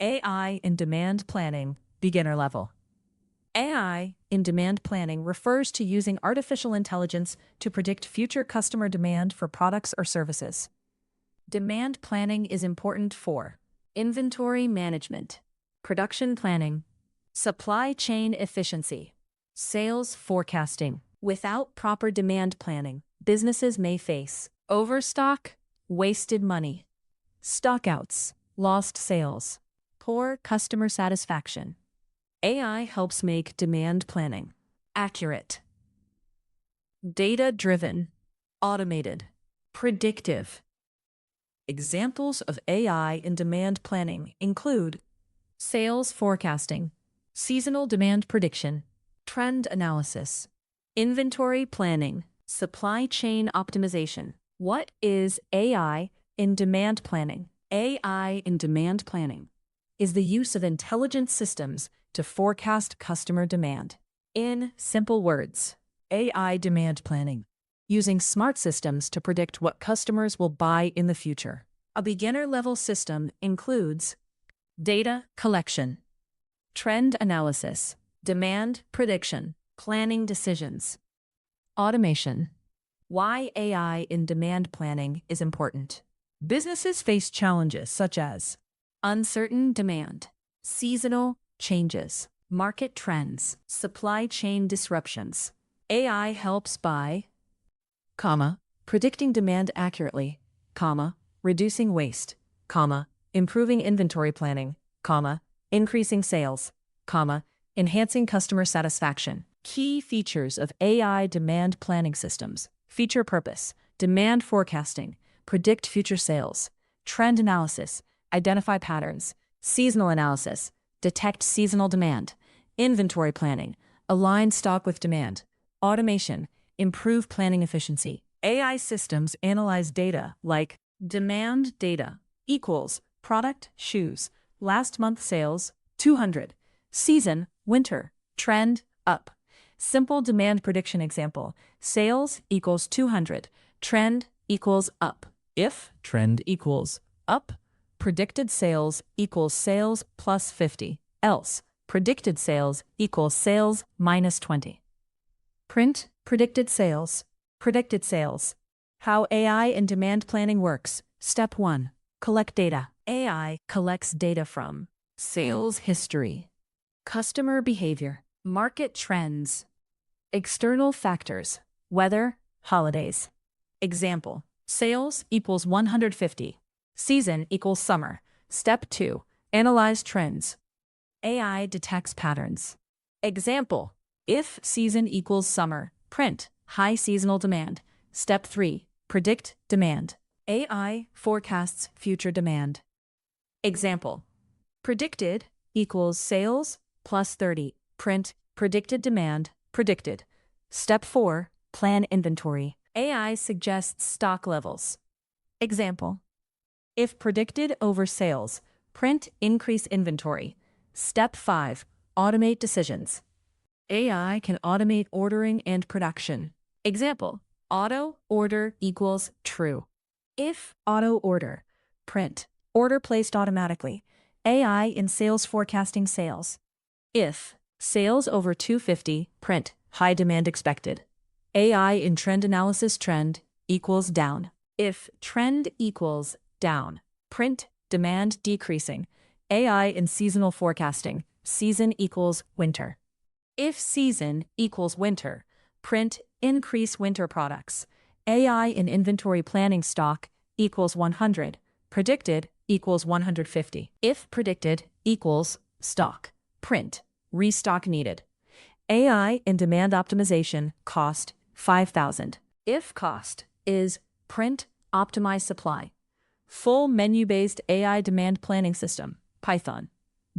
AI in demand planning, beginner level. AI in demand planning refers to using artificial intelligence to predict future customer demand for products or services. Demand planning is important for inventory management, production planning, supply chain efficiency, sales forecasting. Without proper demand planning, businesses may face overstock, wasted money, stockouts, lost sales, poor customer satisfaction. AI helps make demand planning accurate, data-driven, automated, predictive. Examples of AI in demand planning include sales forecasting, seasonal demand prediction, trend analysis, inventory planning, supply chain optimization. What is AI in demand planning? AI in demand planning is the use of intelligent systems to forecast customer demand. In simple words, AI demand planning, using smart systems to predict what customers will buy in the future. A beginner-level system includes data collection, trend analysis, demand prediction, planning decisions, automation. Why AI in demand planning is important. Businesses face challenges such as uncertain demand, seasonal changes, market trends, supply chain disruptions. AI helps by, predicting demand accurately, reducing waste, improving inventory planning, increasing sales, enhancing customer satisfaction. Key features of AI demand planning systems. Feature purpose, demand forecasting, predict future sales, trend analysis, identify patterns, seasonal analysis, detect seasonal demand, inventory planning, align stock with demand, automation, improve planning efficiency. AI systems analyze data like demand data equals product shoes, last month sales 200, season winter, trend up. Simple demand prediction example, sales equals 200, trend equals up. If trend equals up, predicted sales equals sales plus 50, else predicted sales equals sales minus 20. Print predicted sales. How AI in demand planning works. Step 1. Collect data. AI collects data from sales history, customer behavior, market trends, external factors, weather, holidays. Example, sales equals 150, season equals summer. Step 2, analyze trends. AI detects patterns. Example, if season equals summer, print high seasonal demand. Step 3, predict demand. AI forecasts future demand. Example, predicted equals sales plus 30, print predicted demand, predicted. Step 4, plan inventory. AI suggests stock levels. Example, if predicted over sales, print increase inventory. Step 5, automate decisions. AI can automate ordering and production. Example, auto order equals true. If auto order, print order placed automatically. AI in sales forecasting sales. If sales over 250, print high demand expected. AI in trend analysis trend equals down. If trend equals down, print demand decreasing. AI in seasonal forecasting, season equals winter. If season equals winter, print increase winter products. AI in inventory planning stock equals 100, predicted equals 150. If predicted equals stock, print restock needed. AI in demand optimization cost 5,000. If cost is print optimize supply. Full menu-based AI demand planning system, Python.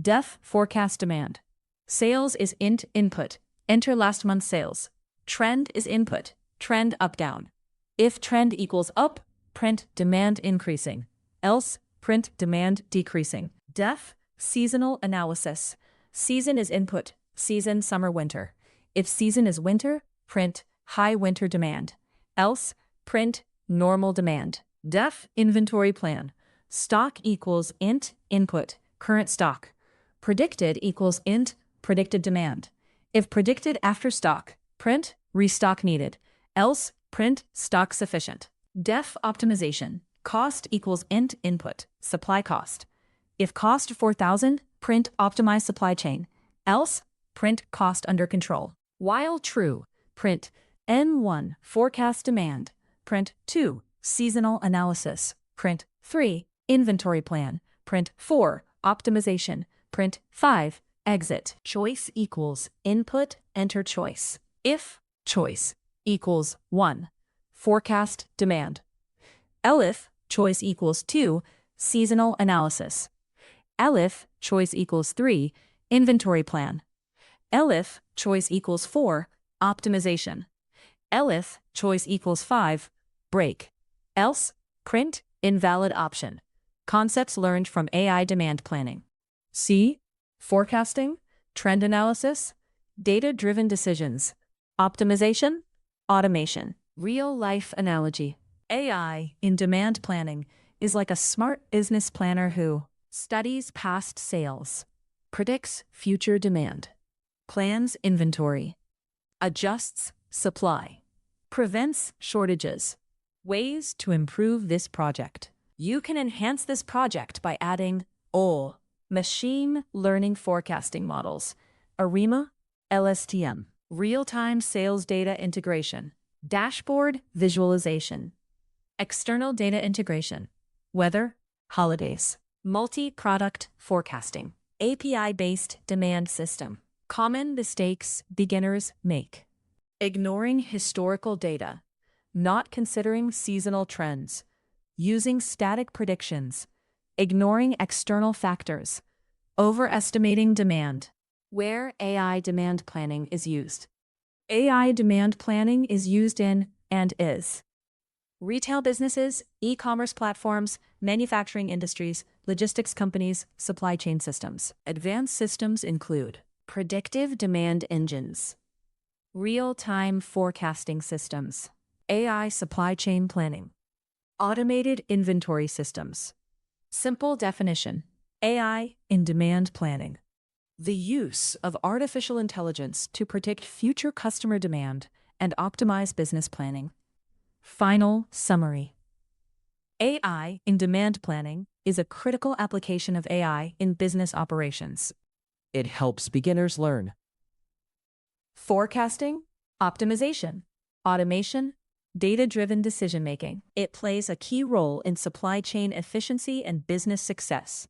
Def forecast demand. Sales is int input, enter last month's sales. Trend is input, trend up down. If trend equals up, print demand increasing. Else, print demand decreasing. Def seasonal analysis. Season is input, season summer winter. If season is winter, print high winter demand. Else, print normal demand. Def inventory plan. Stock equals int input, current stock. Predicted equals int predicted demand. If predicted after stock, print restock needed, else print stock sufficient. Def optimization. Cost equals int input supply cost. If cost 4,000, print optimize supply chain, else print cost under control. While true, print N1 forecast demand, print 2 seasonal analysis, print 3 inventory plan, print 4 optimization, print 5 exit. Choice equals input enter choice. If choice equals 1 forecast demand, elif choice equals 2 seasonal analysis, elif choice equals 3 inventory plan, elif choice equals 4 optimization, elif choice equals 5 break, else print invalid option. Concepts learned from AI demand planning. C. Forecasting, trend analysis, data-driven decisions, optimization, automation. Real-life analogy. AI in demand planning is like a smart business planner who studies past sales, predicts future demand, plans inventory, adjusts supply, prevents shortages. Ways to improve this project. You can enhance this project by adding machine learning forecasting models, ARIMA, LSTM, real-time sales data integration, dashboard visualization, external data integration, weather, holidays, multi-product forecasting, API-based demand system. Common mistakes beginners make. Ignoring historical data, not considering seasonal trends, using static predictions, ignoring external factors, overestimating demand. Where AI demand planning is used. AI demand planning is used in and is retail businesses, e-commerce platforms, manufacturing industries, logistics companies, supply chain systems. Advanced systems include predictive demand engines, real-time forecasting systems, AI supply chain planning, automated inventory systems. Simple definition: AI in demand planning. The use of artificial intelligence to predict future customer demand and optimize business planning. Final summary. AI in demand planning is a critical application of AI in business operations. It helps beginners learn forecasting, optimization, automation, data-driven decision-making. It plays a key role in supply chain efficiency and business success.